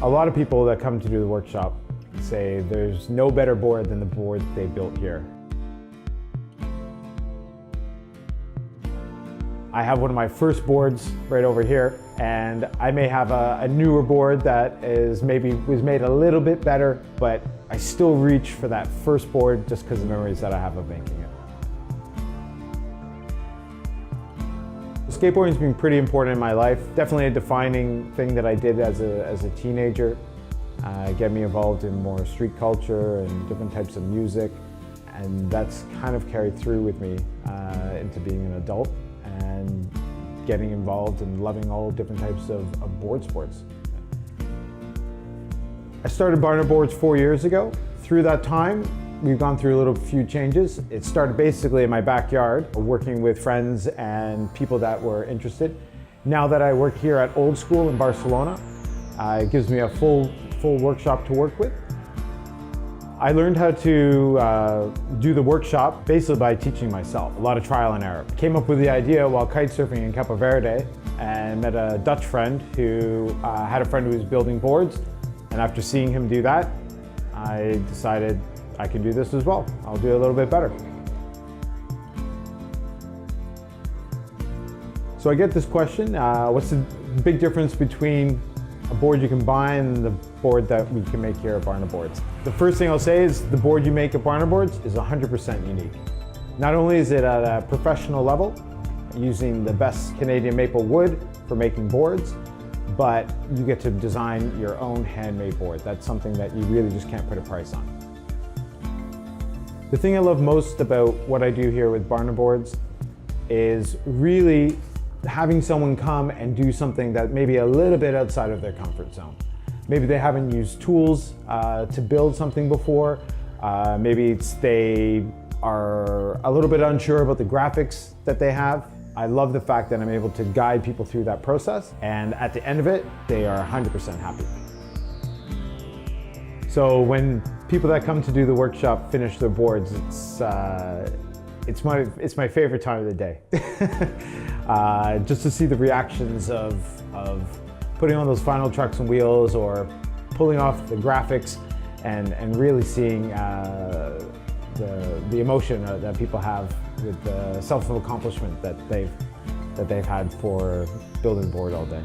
A lot of people that come to do the workshop say there's no better board than the board they built here. I have one of my first boards right over here, and I may have a newer board that was made a little bit better, but I still reach for that first board just because of the memories that I have of making it. Skateboarding's been pretty important in my life. Definitely a defining thing that I did as a teenager. Get me involved in more street culture and different types of music, and that's kind of carried through with me into being an adult and getting involved and loving all different types of board sports. I started Barna Boards 4 years ago. Through that time, we've gone through a few changes. It started basically in my backyard, working with friends and people that were interested. Now that I work here at Old School in Barcelona, it gives me a full workshop to work with. I learned how to do the workshop basically by teaching myself, a lot of trial and error. Came up with the idea while kite surfing in Cape Verde and met a Dutch friend who had a friend who was building boards, and after seeing him do that, I decided I can do this as well. I'll do it a little bit better. So I get this question, what's the big difference between a board you can buy and the board that we can make here at Barna Boards? The first thing I'll say is the board you make at Barna Boards is 100% unique. Not only is it at a professional level, using the best Canadian maple wood for making boards, but you get to design your own handmade board. That's something that you really just can't put a price on. The thing I love most about what I do here with Barna Boards is really having someone come and do something that maybe a little bit outside of their comfort zone. Maybe they haven't used tools to build something before. Maybe they are a little bit unsure about the graphics that they have. I love the fact that I'm able to guide people through that process, and at the end of it, they are 100% happy. So when people that come to do the workshop finish their boards, it's my favorite time of the day. Just to see the reactions of putting on those final trucks and wheels or pulling off the graphics and really seeing the emotion that people have with the self-accomplishment that they've had for building the board all day.